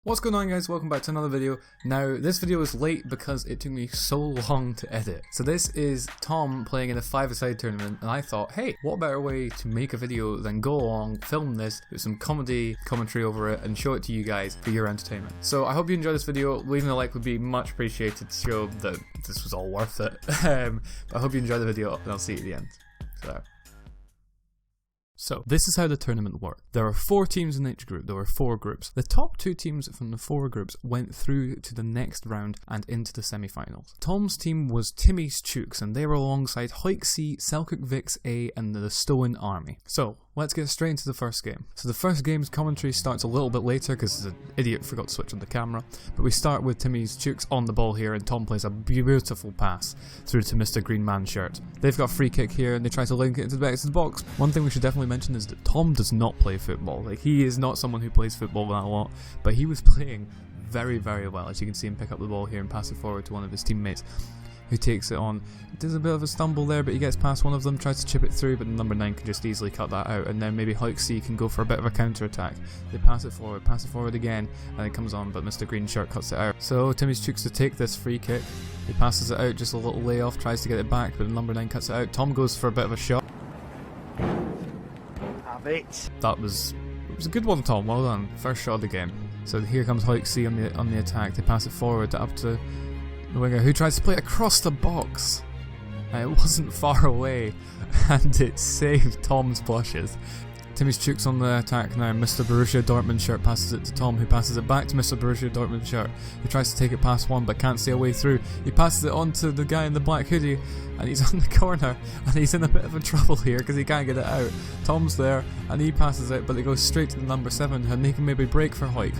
What's going on, guys? Welcome back to another video. Now, this video is late because it took me so long to edit. So this is Tom playing in a five-a-side tournament, and I thought, hey, what better way to make a video than go along, film this, with some commentary over it, and show it to you guys for your entertainment. So I hope you enjoy this video. Leaving a like would be much appreciated to show that this was all worth it. But I hope you enjoy the video, and I'll see you at the end. So, this is how the tournament worked. There are 4 teams in each group. There were 4 groups. The top 2 teams from the 4 groups went through to the next round and into the semi-finals. Tom's team was Timmy's Chooks, and they were alongside Hoik C, Selkirk Vix A, and the Stowen Army. So, let's get straight into the first game. So the first game's commentary starts a little bit later because the idiot forgot to switch on the camera. But we start with Timmy's Chooks on the ball here, and Tom plays a beautiful pass through to Mr. Green Man Shirt. They've got a free kick here, and they try to link it into the back of the box. One thing we should definitely mention is that Tom does not play football. Like, he is not someone who plays football that a lot, but he was playing very, very well. As you can see him pick up the ball here and pass it forward to one of his teammates, who takes it on. There's a bit of a stumble there, but he gets past one of them, tries to chip it through, but number 9 can just easily cut that out, and then maybe Hoik C can go for a bit of a counter attack. They pass it forward again, and it comes on, but Mr. Green Shirt cuts it out. So Timmy's Chooks to take this free kick. He passes it out, just a little layoff, tries to get it back, but number 9 cuts it out. Tom goes for a bit of a shot. Have it. It was a good one, Tom. Well done. First shot of the game. So here comes Hoik C on the attack. They pass it forward up to the winger, who tries to play it across the box. It wasn't far away, and it saved Tom's blushes. Timmy's Chooks on the attack now. Mr. Borussia Dortmund Shirt passes it to Tom, who passes it back to Mr. Borussia Dortmund Shirt, who tries to take it past one but can't see a way through. He passes it on to the guy in the black hoodie, and he's on the corner, and he's in a bit of a trouble here because he can't get it out. Tom's there, and he passes it, but it goes straight to the number 7, and he can maybe break for Hoik.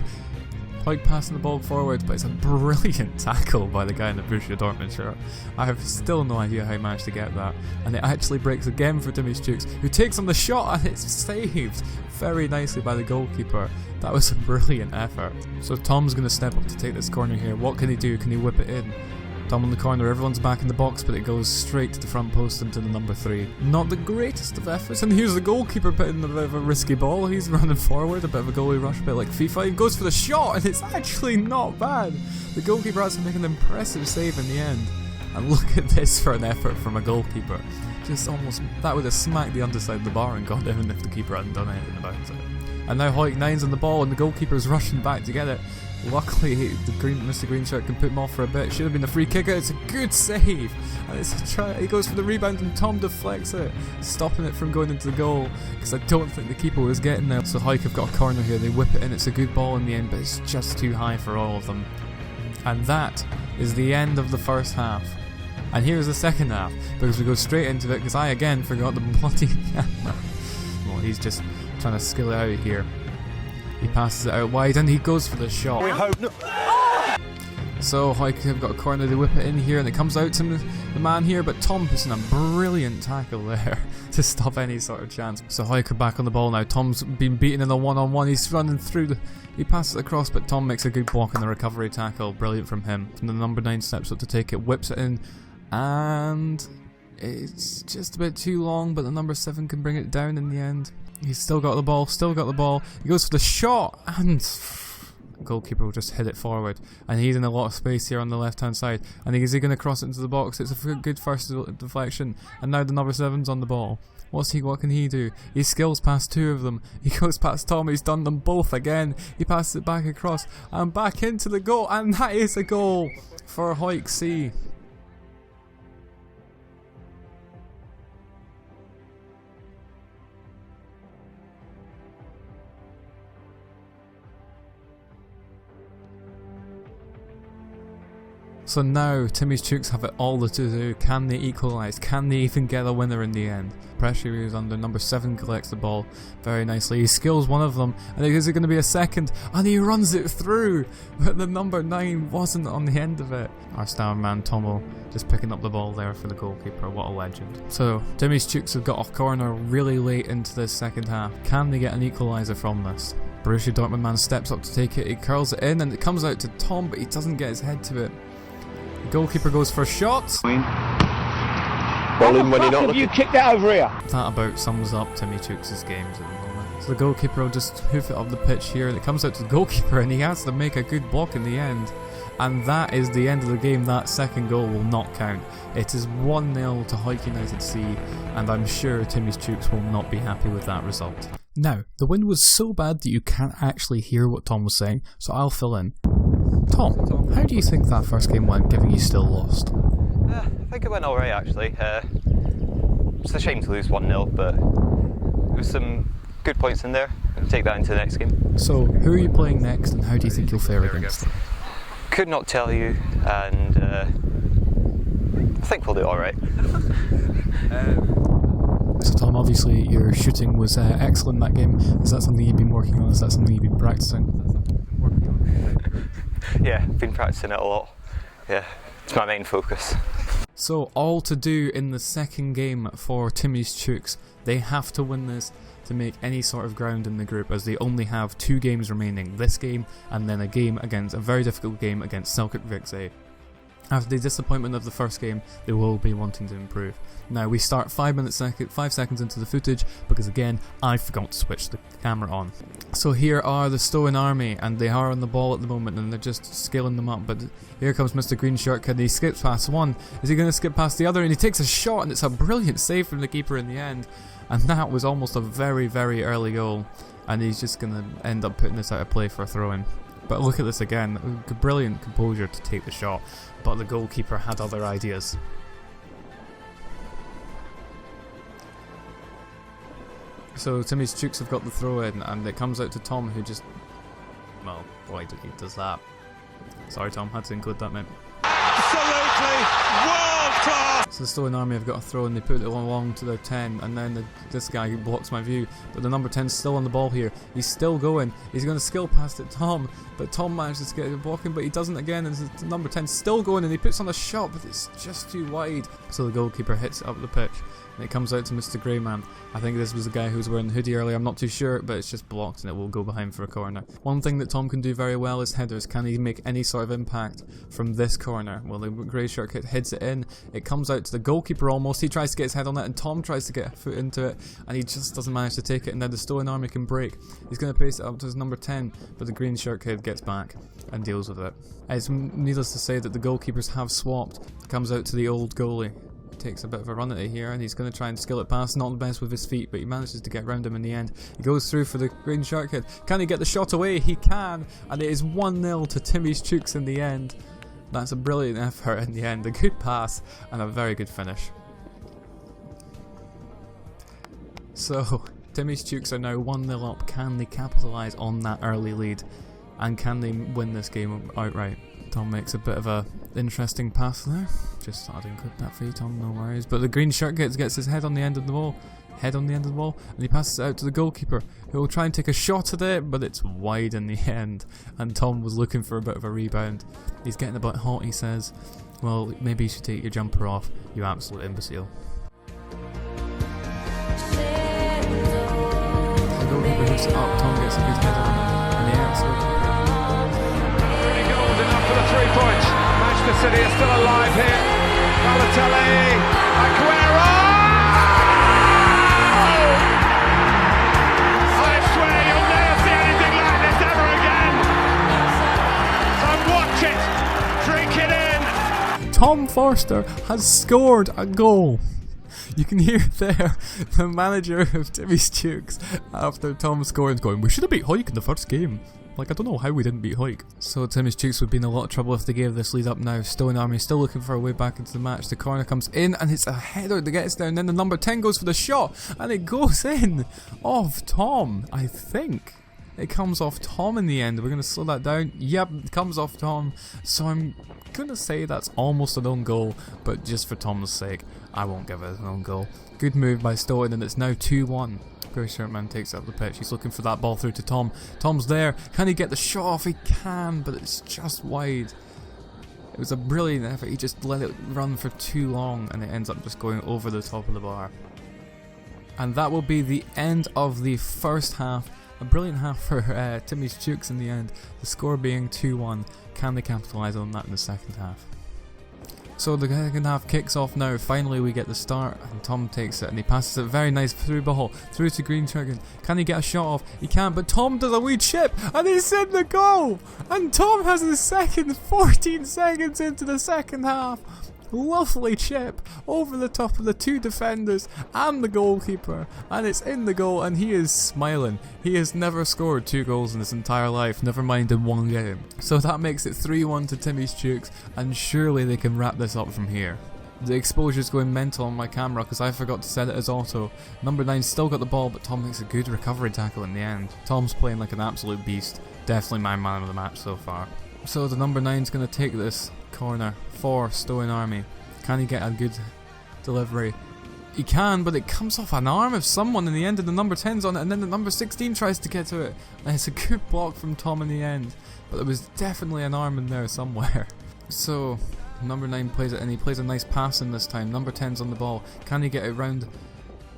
Hoik passing the ball forward, but it's a brilliant tackle by the guy in the Borussia Dortmund shirt. I have still no idea how he managed to get that. And it actually breaks again for Timmy's Chooks, who takes on the shot, and it's saved very nicely by the goalkeeper. That was a brilliant effort. So Tom's going to step up to take this corner here. What can he do? Can he whip it in? Tom on the corner, everyone's back in the box, but it goes straight to the front post and to the number 3. Not the greatest of efforts, and here's the goalkeeper putting a bit of a risky ball. He's running forward, a bit of a goalie rush, a bit like FIFA. He goes for the shot, and it's actually not bad. The goalkeeper has to make an impressive save in the end. And look at this for an effort from a goalkeeper. Just almost, that would have smacked the underside of the bar and gone down if the keeper hadn't done anything about it. And now Hoik 9's on the ball, and the goalkeeper's rushing back to get it. Luckily, Mr. Green Shirt can put him off for a bit. Should have been a free kick. It's a good save, and it's a try. He goes for the rebound, and Tom deflects it, stopping it from going into the goal. Because I don't think the keeper was getting there. So Hoik have got a corner here. They whip it in. It's a good ball in the end, but it's just too high for all of them. And that is the end of the first half. And here's the second half, because we go straight into it. Because I again forgot the bloody camera. Well, he's just trying to skill it out here. He passes it out wide, and he goes for the shot. We hope not. So Hoik have got a corner, they whip it in here, and it comes out to the man here, but Tom puts in a brilliant tackle there to stop any sort of chance. So Hoik are back on the ball now. Tom's been beaten in a one-on-one. He's running through he passes it across, but Tom makes a good block on the recovery tackle. Brilliant from him. And the number 9 steps up to take it, whips it in, and it's just a bit too long, but the number 7 can bring it down in the end. He's still got the ball, He goes for the shot, and the goalkeeper will just hit it forward. And he's in a lot of space here on the left-hand side. And is he going to cross it into the box? It's a good first deflection. And now the number 7's on the ball. What can he do? He skills past 2 of them. He goes past Tom, he's done them both again. He passes it back across, and back into the goal. And that is a goal for Hoik C. So now, Timmy's Chooks have it all to do. Can they equalise? Can they even get a winner in the end? Pressure is under. Number 7 collects the ball very nicely. He skills one of them, and is it going to be a second? And he runs it through, but the number 9 wasn't on the end of it. Our star man Tomo just picking up the ball there for the goalkeeper. What a legend. So, Timmy's Chooks have got a corner really late into this second half. Can they get an equaliser from this? Borussia Dortmund man steps up to take it. He curls it in, and it comes out to Tom, but he doesn't get his head to it. The goalkeeper goes for a shot. Ball in when you're not looking. You kicked that over here. That about sums up Timmy Chooks' games at the moment. So the goalkeeper will just hoof it up the pitch here, and it comes out to the goalkeeper, and he has to make a good block in the end. And that is the end of the game. That second goal will not count. It is 1-0 to Hawick United C, and I'm sure Timmy's Chooks will not be happy with that result. Now, the wind was so bad that you can't actually hear what Tom was saying, so I'll fill in. Tom, how do you think that first game went, given you still lost? I think it went alright actually. It's a shame to lose 1-0, but there was some good points in there. We'll take that into the next game. So, who are you playing next, and how do you think you'll fare against them? Could not tell you, and I think we'll do alright. So Tom, obviously your shooting was excellent in that game. Is that something you've been working on? Is that something you've been practicing? Yeah, I've been practicing it a lot. Yeah, it's my main focus. So all to do in the second game for Timmy's Chooks. They have to win this to make any sort of ground in the group, as they only have 2 games remaining. This game and then a very difficult game against Celtic Vixay. After the disappointment of the first game, they will be wanting to improve. Now we start 5 seconds into the footage, because again, I forgot to switch the camera on. So here are the Stowen Army, and they are on the ball at the moment, and they're just scaling them up. But here comes Mr. Green Shirt Kid, and he skips past one. Is he going to skip past the other? And he takes a shot, and it's a brilliant save from the keeper in the end. And that was almost a very, very early goal. And he's just going to end up putting this out of play for a throw-in. But look at this again, brilliant composure to take the shot, but the goalkeeper had other ideas. So Timmy's Chooks have got the throw in, and it comes out to Tom, who just, well, why did he does that? Sorry Tom, had to include that, mate. Absolutely world class! So the Stowen Army have got a throw, and they put it along to their 10, and then this guy blocks my view, but the number 10's still on the ball here. He's still going, he's going to skill past it Tom, but Tom manages to get it blocking, but he doesn't again, and the number 10's still going, and he puts on a shot, but it's just too wide. So the goalkeeper hits it up the pitch, and it comes out to Mr. Greyman. I think this was the guy who was wearing the hoodie earlier, I'm not too sure, but it's just blocked, and it will go behind for a corner. One thing that Tom can do very well is headers. Can he make any sort of impact from this corner? Well, the grey shirt kid heads it in, it comes out to the goalkeeper almost, he tries to get his head on it, and Tom tries to get a foot into it, and he just doesn't manage to take it, and then the Stowen Army can break. He's going to pace it up to his number 10, but the green shirt kid gets back and deals with it. It's needless to say that the goalkeepers have swapped. It comes out to the old goalie. Takes a bit of a run at it here, and he's going to try and skill it past, not the best with his feet, but he manages to get round him in the end. He goes through for the green shirt kid. Can he get the shot away? He can, and it is 1-0 to Timmy's Chooks in the end. That's a brilliant effort in the end, a good pass and a very good finish. So Timmy's Chooks are now 1-0 up. Can they capitalise on that early lead, and can they win this game outright? Tom makes a bit of a interesting pass there. Just thought I'd include that for you, Tom, no worries. But the green shirt gets his head on the end of the ball. And he passes it out to the goalkeeper, who will try and take a shot at it, but it's wide in the end. And Tom was looking for a bit of a rebound. He's getting a bit hot, he says. Well, maybe you should take your jumper off, you absolute imbecile. The goalkeeper hooks it up, Tom gets a good header on it in the air. Enough for the 3 points. Manchester City are still alive here. Balotelli, Aguero! I swear you'll never see anything like this ever again. So watch it, drink it in. Tom Forster has scored a goal. You can hear there the manager of Timmy's Chooks after Tom scored going, we should have beat Hawick in the first game. Like, I don't know how we didn't beat Hawick. So Timmy's Chooks would be in a lot of trouble if they gave this lead up now. Stowen Army still looking for a way back into the match. The corner comes in, and it's a header that gets there, and then the number 10 goes for the shot, and it goes in off Tom, I think. It comes off Tom in the end. We're going to slow that down. Yep, it comes off Tom. So I'm going to say that's almost an own goal, but just for Tom's sake, I won't give it an own goal. Good move by Stowen, and it's now 2-1. Grey shirt man takes it up the pitch. He's looking for that ball through to Tom. Tom's there. Can he get the shot off? He can, but it's just wide. It was a brilliant effort. He just let it run for too long, and it ends up just going over the top of the bar. And that will be the end of the first half. A brilliant half for Timmy's Chooks in the end. The score being 2-1. Can they capitalise on that in the second half? So the second half kicks off now. Finally we get the start, and Tom takes it and he passes it very nice through ball, through to Green Turkin. Can he get a shot off? He can't, but Tom does a wee chip and he's in the goal! And Tom has his second 14 seconds into the second half. Lovely chip over the top of the two defenders and the goalkeeper, and it's in the goal, and he is smiling. He has never scored 2 goals in his entire life, never mind in 1 game. So that makes it 3-1 to Timmy's Chooks, and surely they can wrap this up from here. The exposure's going mental on my camera because I forgot to set it as auto. Number 9 still got the ball, but Tom makes a good recovery tackle in the end. Tom's playing like an absolute beast. Definitely my man of the match so far. So the number 9's going to take this corner for Stone Army. Can he get a good delivery? He can, but it comes off an arm of someone in the end, and the number 10's on it, and then the number 16 tries to get to it. And it's a good block from Tom in the end, but there was definitely an arm in there somewhere. So number 9 plays it, and he plays a nice pass in this time. Number 10's on the ball. Can he get it round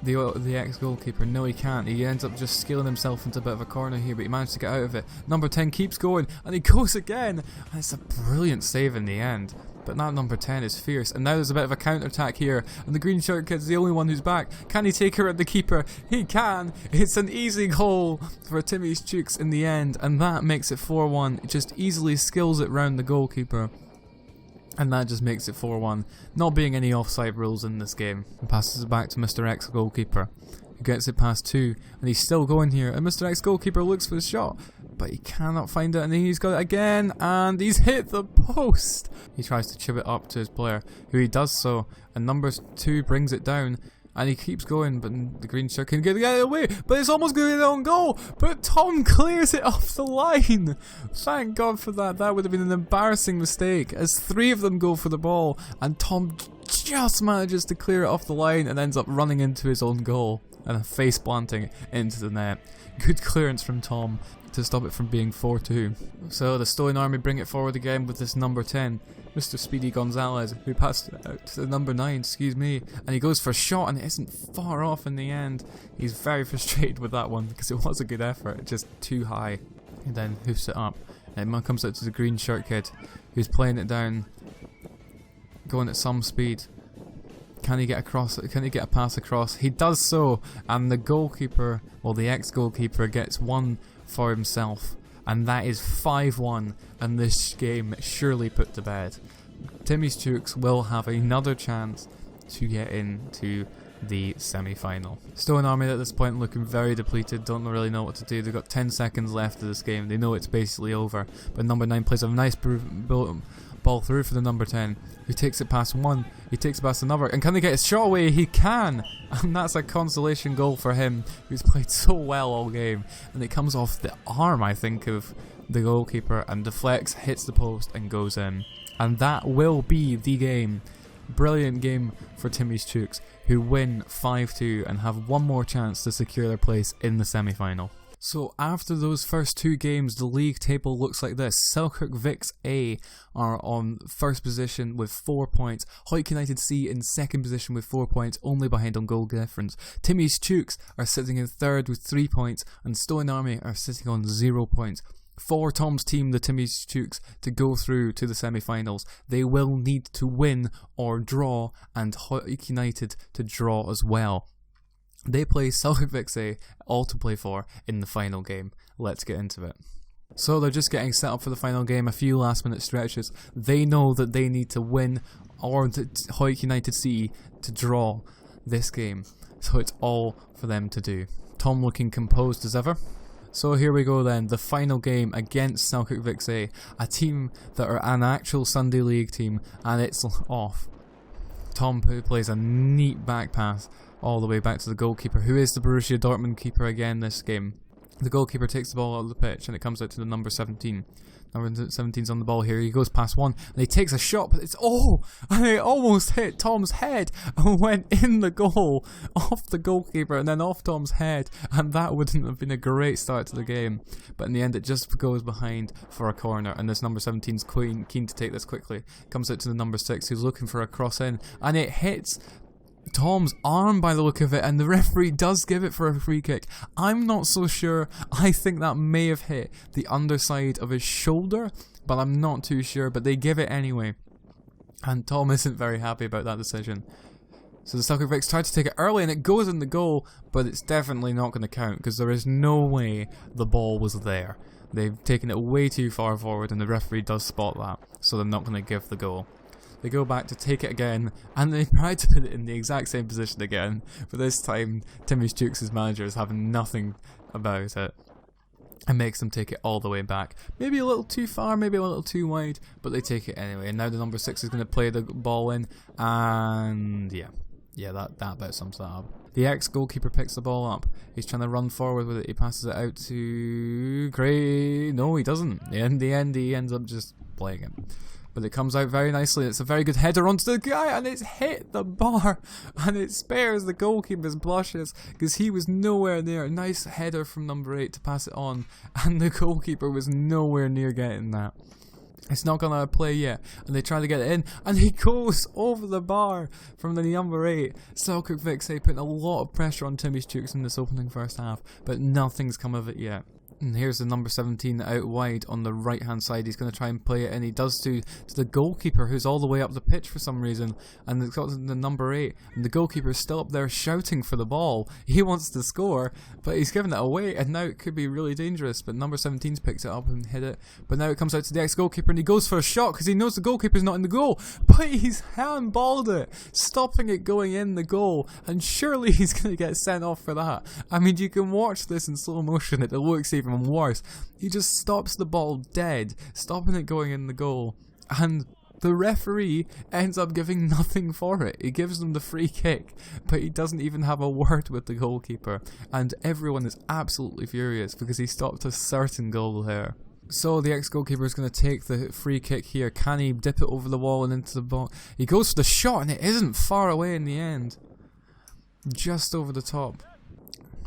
the ex-goalkeeper? No, he can't. He ends up just scaling himself into a bit of a corner here, but he managed to get out of it. Number 10 keeps going, and he goes again, and it's a brilliant save in the end. But now number 10 is fierce, and now there's a bit of a counter-attack here, and the green shirt kid's the only one who's back. Can he take her at the keeper? He can! It's an easy goal for Timmy's Chooks in the end, and that makes it 4-1. It just easily skills it round the goalkeeper. And that just makes it 4-1. Not being any offside rules in this game. And passes it back to Mr. X goalkeeper, who gets it past 2, and he's still going here, and Mr. X goalkeeper looks for the shot, but he cannot find it, and he's got it again, and he's hit the post. He tries to chip it up to his player, who he does so, and number 2 brings it down, and he keeps going, but the green shirt can get it away, but it's almost going to be on goal, but Tom clears it off the line. Thank God for that. That would have been an embarrassing mistake, as 3 of them go for the ball, and Tom just manages to clear it off the line and ends up running into his own goal and face planting into the net. Good clearance from Tom to stop it from being 4-2. So the Stone Army bring it forward again with this number 10, Mr. Speedy Gonzalez, who passed it out to the number 9, and he goes for a shot, and it isn't far off in the end. He's very frustrated with that one because it was a good effort, just too high. He then hoofs it up, and it comes out to the green shirt kid, who's playing it down, going at some speed. Can he get across? Can he get a pass across? He does so, and the goalkeeper, well, the ex-goalkeeper, gets one for himself, and that is 5-1, and this game surely put to bed. Timmy's Chooks will have another chance to get into the semi-final. Stone Army at this point looking very depleted, don't really know what to do. They've got 10 seconds left of this game, they know it's basically over, but number 9 plays a nice ball through for the number 10, who takes it past 1, he takes it past another, and can they get his shot away? He can! And that's a consolation goal for him, who's played so well all game, and it comes off the arm, I think, of the goalkeeper, and deflects, hits the post, and goes in. And that will be the game. Brilliant game for Timmy's Chooks, who win 5-2 and have one more chance to secure their place in the semi-final. So after those first 2 games, the league table looks like this. Selkirk Vics A are on first position with 4 points. Hoyt United C in second position with 4 points, only behind on goal difference. Timmy's Chooks are sitting in third with 3 points, and Stone Army are sitting on 0 points. For Tom's team, the Timmy's Chooks, to go through to the semi-finals, they will need to win or draw, and Hoyt United to draw as well. They play Selkirk Vics A, all to play for in the final game. Let's get into it. So they're just getting set up for the final game, a few last minute stretches. They know that they need to win or Hoyt United C to draw this game. So it's all for them to do. Tom looking composed as ever. So here we go then, the final game against Selkirk Vics A team that are an actual Sunday League team, and it's off. Tom plays a neat back pass all the way back to the goalkeeper, who is the Borussia Dortmund keeper again this game. The goalkeeper takes the ball out of the pitch, and it comes out to the number 17. Number 17's on the ball here. He goes past 1, and he takes a shot, but it's and it almost hit Tom's head and went in the goal, off the goalkeeper, and then off Tom's head, and that wouldn't have been a great start to the game. But in the end, it just goes behind for a corner, and this number 17's keen to take this quickly. Comes out to the number 6, who's looking for a cross in, and it hits Tom's arm by the look of it, and the referee does give it for a free kick. I'm not so sure. I think that may have hit the underside of his shoulder, but I'm not too sure, but they give it anyway. And Tom isn't very happy about that decision. So the Selkirk Vics tried to take it early and it goes in the goal, but it's definitely not going to count because there is no way the ball was there. They've taken it way too far forward and the referee does spot that, so they're not going to give the goal. They go back to take it again and they try to put it in the exact same position again, but this time Timmy Stooks' manager is having nothing about it and makes them take it all the way back. Maybe a little too far, maybe a little too wide, but they take it anyway. And now the number 6 is going to play the ball in, and yeah, that about sums that up. The ex-goalkeeper picks the ball up. He's trying to run forward with it. He passes it out to Gray. No, he doesn't. In the end, he ends up just playing it. But it comes out very nicely. It's a very good header onto the guy, and it's hit the bar, and it spares the goalkeeper's blushes because he was nowhere near. A nice header from number 8 to pass it on, and the goalkeeper was nowhere near getting that. It's not gonna play yet, and they try to get it in, and he goes over the bar from the number 8. Selkirk Vics putting a lot of pressure on Timmy Stooks in this opening first half, but nothing's come of it yet. And here's the number 17 out wide on the right hand side. He's going to try and play it in. He does to the goalkeeper who's all the way up the pitch for some reason. And it's got the number 8. And the goalkeeper is still up there shouting for the ball. He wants to score, but he's given it away. And now it could be really dangerous. But number 17's picked it up and hit it. But now it comes out to the ex-goalkeeper and he goes for a shot because he knows the goalkeeper's not in the goal. But he's handballed it, stopping it going in the goal. And surely he's going to get sent off for that. I mean, you can watch this in slow motion. It looks even worse. He just stops the ball dead, stopping it going in the goal, and the referee ends up giving nothing for it. He gives them the free kick, but he doesn't even have a word with the goalkeeper, and everyone is absolutely furious because he stopped a certain goal there. So the ex-goalkeeper is going to take the free kick here. Can he dip it over the wall and into the box? He goes for the shot and it isn't far away in the end. Just over the top.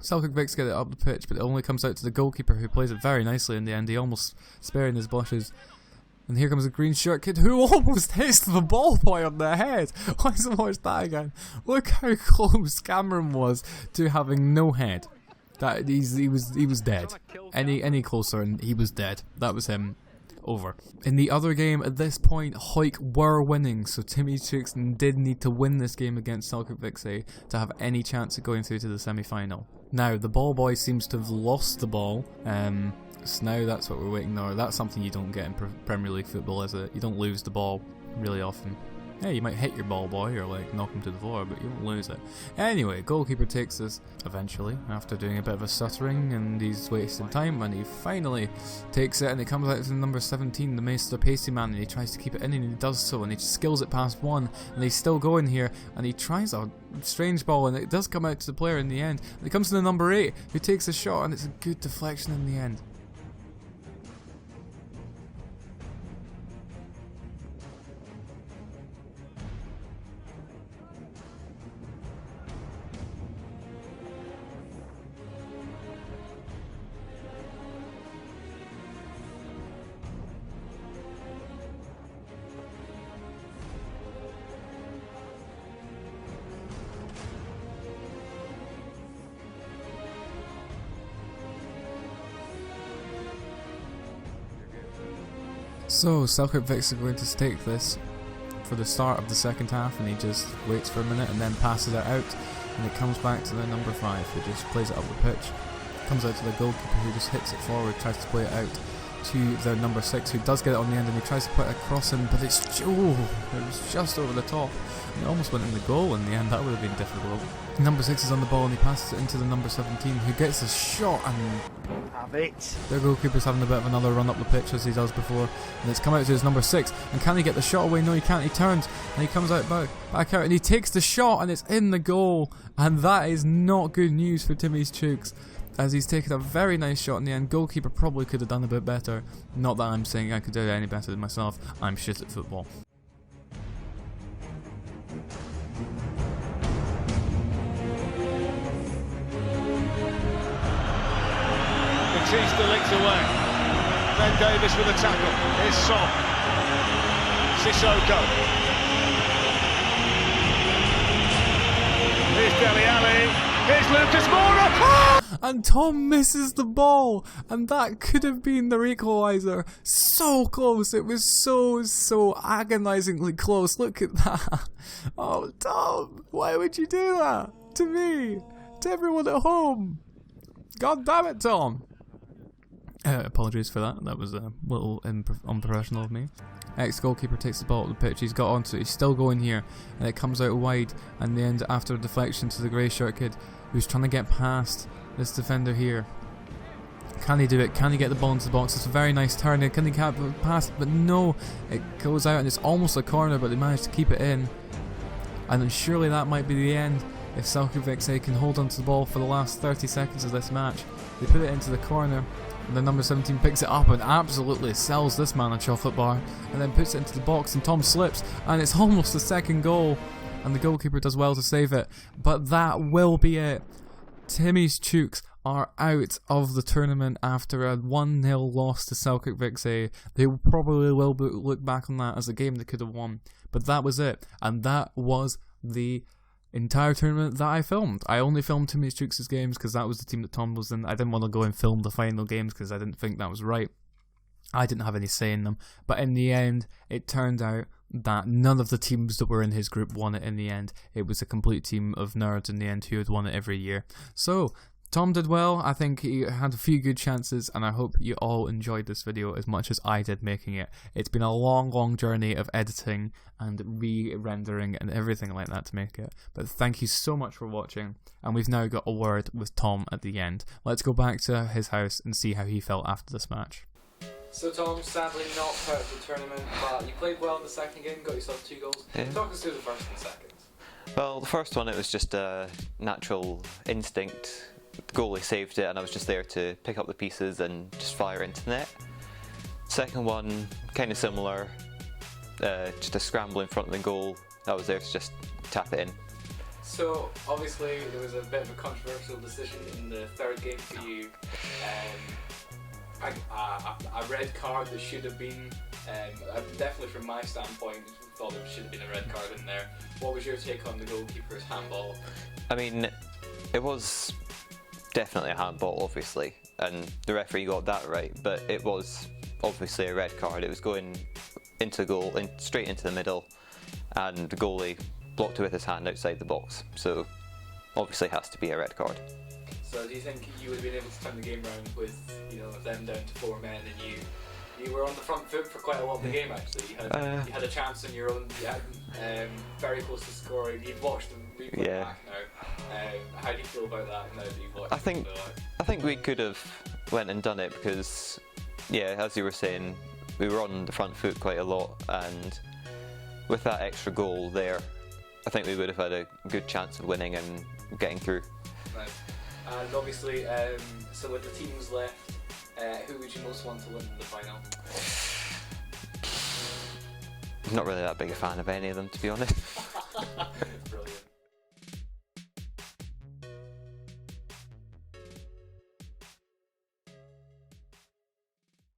Selkirk Vics get it up the pitch, but it only comes out to the goalkeeper who plays it very nicely in the end. He almost sparing his blushes. And here comes a green shirt kid who almost hits the ball boy on the head. Let's watch that again. Look how close Cameron was to having no head. That he was dead. Any closer and he was dead. That was him. Over. In the other game, at this point, Hawick were winning, so Timmy Stooks did need to win this game against Selkirk Vics to have any chance of going through to the semi-final. Now, the ball boy seems to have lost the ball, so now that's what we're waiting on. That's something you don't get in Premier League football, is it? You don't lose the ball really often. Yeah, you might hit your ball boy or like knock him to the floor, but you won't lose it. Anyway, goalkeeper takes this eventually after doing a bit of a stuttering and he's wasting time, and he finally takes it and it comes out to number 17, the Mr. Pacey man, and he tries to keep it in and he does so, and he skills it past one, and he's still going here, and he tries a strange ball and it does come out to the player in the end, and it comes to the number 8 who takes a shot and it's a good deflection in the end. So, Selkirk Vics are going to stake this for the start of the second half, and he just waits for a minute and then passes it out, and it comes back to the number 5 who just plays it up the pitch. Comes out to the goalkeeper who just hits it forward, tries to play it out to the number 6 who does get it on the end, and he tries to put it across him, but it was just over the top. And it almost went in the goal in the end. That would have been difficult. Number 6 is on the ball and he passes it into the number 17 who gets a shot, and have it. The goalkeeper's having a bit of another run up the pitch as he does before, and it's come out to his number 6, and can he get the shot away? No, he can't. He turns and he comes out back out and he takes the shot and it's in the goal, and that is not good news for Timmy Stooks, as he's taken a very nice shot in the end. Goalkeeper probably could have done a bit better. Not that I'm saying I could do it any better than myself. I'm shit at football. Batista links away. Ben Davis with a tackle. Here's Son. Sissoko. Here's Dele Alli. Here's Lucas Moura. and Tom misses the ball, and that could have been the equaliser. So close, it was so agonisingly close. Look at that. Oh, Tom, why would you do that to me, to everyone at home? God damn it, Tom. Apologies for that. That was a little unprofessional of me. Ex-goalkeeper takes the ball at the pitch. He's got onto it. He's still going here, and it comes out wide. And the end after a deflection to the grey shirt kid, who's trying to get past this defender here. Can he do it? Can he get the ball into the box? It's a very nice turn. Can he get past? But no, it goes out, and it's almost a corner, but they managed to keep it in. And then surely that might be the end if Celtic Vixay can hold onto the ball for the last 30 seconds of this match. They put it into the corner. And the number 17 picks it up and absolutely sells this man a chocolate bar, and then puts it into the box, and Tom slips, and it's almost the second goal, and the goalkeeper does well to save it. But that will be it. Timmy's Chooks are out of the tournament after a 1-0 loss to Celtic Vixay. They probably will look back on that as a game they could have won. But that was it, and that was the entire tournament that I filmed. I only filmed Timmy's Chooks' games because that was the team that Tom was in. I didn't want to go and film the final games because I didn't think that was right. I didn't have any say in them. But in the end, it turned out that none of the teams that were in his group won it in the end. It was a complete team of nerds in the end who had won it every year. So, Tom did well. I think he had a few good chances, and I hope you all enjoyed this video as much as I did making it. It's been a long journey of editing and re-rendering and everything like that to make it. But thank you so much for watching, and we've now got a word with Tom at the end. Let's go back to his house and see how he felt after this match. So Tom, sadly not part of the tournament, but you played well in the second game, got yourself 2 goals. Yeah. Talk us through the first and second. Well, the first one, it was just a natural instinct. The goalie saved it, and I was just there to pick up the pieces and just fire into the net. Second one, kind of similar, just a scramble in front of the goal. I was there to just tap it in. So obviously there was a bit of a controversial decision in the third game for you. A red card that should have been, definitely from my standpoint, thought there should have been a red card in there. What was your take on the goalkeeper's handball? I mean, it was definitely a handball, obviously, and the referee got that right, but it was obviously a red card. It was going into the goal, straight into the middle, and the goalie blocked it with his hand outside the box, so obviously has to be a red card. So do you think you would have been able to turn the game around with, you know, them down to 4 men, and you were on the front foot for quite a lot of the game actually? You had a chance on your own, you had very close to scoring. You've watched them replay back now. How do you feel about that now that you've watched it? I think we could have went and done it because, yeah, as you were saying, we were on the front foot quite a lot, and with that extra goal there, I think we would have had a good chance of winning and getting through. Right. And obviously, so with the teams left, who would you most want to win in the final? I'm not really that big a fan of any of them, to be honest. Brilliant.